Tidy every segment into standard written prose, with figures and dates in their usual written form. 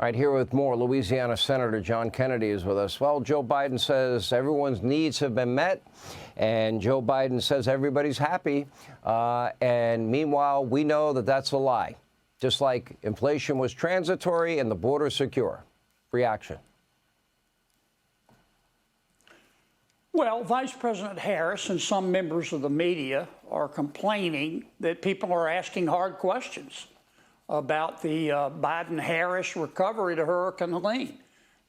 All right, here with more, Louisiana Senator John Kennedy is with us. Well, Joe Biden says everyone's needs have been met, and Joe Biden says everybody's happy. And meanwhile, we know that that's a lie. Just like inflation was transitory and the border secure. Reaction. Well, Vice President Harris and some members of the media are complaining that people are asking hard questions about the Biden-Harris recovery to Hurricane Helene.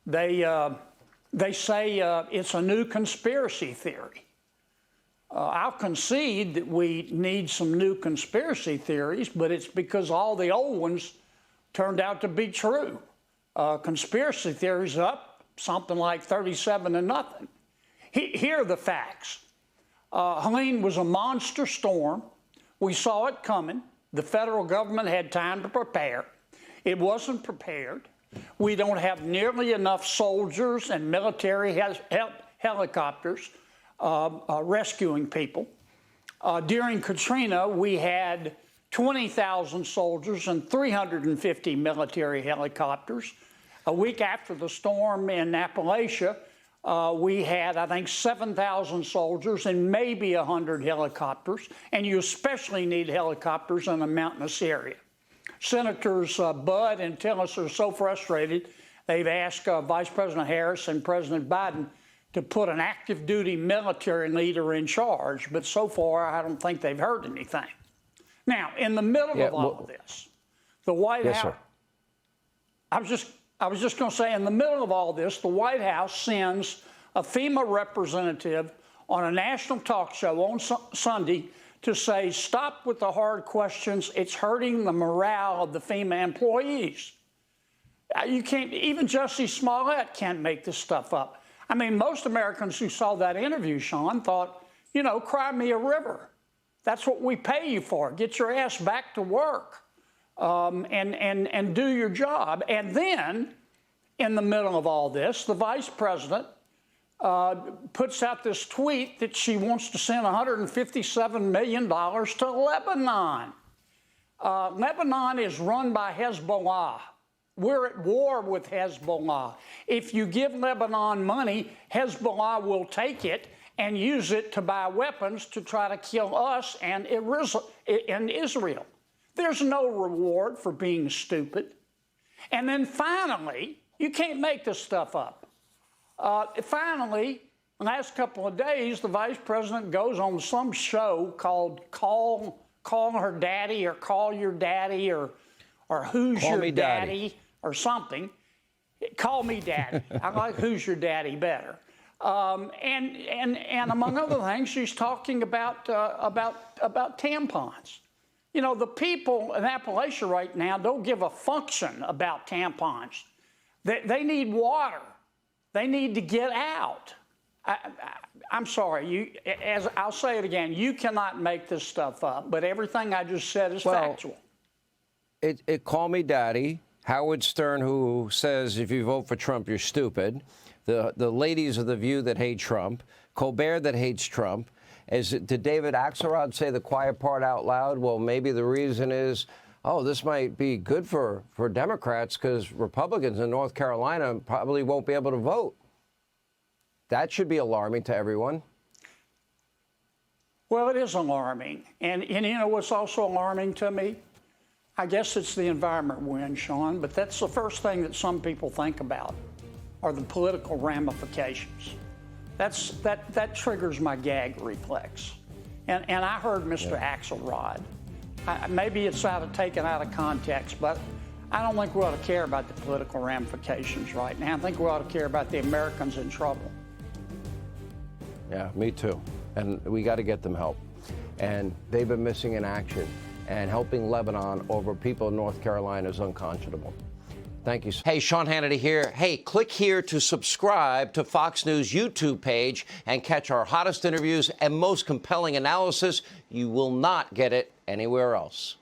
They say it's a new conspiracy theory. I'll concede that we need some new conspiracy theories, but it's because all the old ones turned out to be true. Conspiracy theories up something like 37-0. Here are the facts. Helene was a monster storm. We saw it coming. The federal government had time to prepare. It wasn't prepared. We don't have nearly enough soldiers and military helicopters rescuing people. During Katrina, we had 20,000 soldiers and 350 military helicopters. A week after the storm in Appalachia, we had, I think, 7,000 soldiers and maybe 100 helicopters, and you especially need helicopters in a mountainous area. Senators Budd and Tillis are so frustrated, they've asked Vice President Harris and President Biden to put an active duty military leader in charge, but so far I don't think they've heard anything. Now, in the middle of all of this, the White House, sir. I was just going to say, in the middle of all this, the White House sends a FEMA representative on a national talk show on Sunday to say, stop with the hard questions. It's hurting the morale of the FEMA employees. You can't, even Jussie Smollet can't make this stuff up. I mean, most Americans who saw that interview, Sean, thought, you know, cry me a river. That's what we pay you for. Get your ass back to work. And do your job. And then, in the middle of all this, the vice president puts out this tweet that she wants to send $157 million to Lebanon. Lebanon is run by Hezbollah. We're at war with Hezbollah. If you give Lebanon money, Hezbollah will take it and use it to buy weapons to try to kill us and Israel. There's no reward for being stupid. And then finally, you can't make this stuff up. Finally, the last couple of days, the vice president goes on some show called Call Her Daddy or Call Your Daddy or Who's Call Your Me Daddy or something. Call Me Daddy. I like Who's Your Daddy better. And among other things, she's talking about tampons. You know, the people in Appalachia right now don't give a function about tampons. They need water. They need to get out. I'm sorry, as I'll say it again, you cannot make this stuff up, but everything I just said is factual. Call Me Daddy. Howard Stern, who says if you vote for Trump, you're stupid. The ladies of The View that hate Trump. Colbert that hates Trump. Did David Axelrod say the quiet part out loud? Well, maybe the reason is, oh, this might be good for Democrats because Republicans in North Carolina probably won't be able to vote. That should be alarming to everyone. Well, it is alarming. And you know what's also alarming to me? I guess it's the environment we're in, Sean, but that's the first thing that some people think about are the political ramifications. That triggers my gag reflex. And I heard Mr. Axelrod. Maybe it's taken out of context, but I don't think we ought to care about the political ramifications right now. I think we ought to care about the Americans in trouble. Yeah, me too. And we got to get them help. And they've been missing in action. And helping Lebanon over people in North Carolina is unconscionable. Thank you. Hey, Sean Hannity here. Hey, click here to subscribe to Fox News YouTube page and catch our hottest interviews and most compelling analysis. You will not get it anywhere else.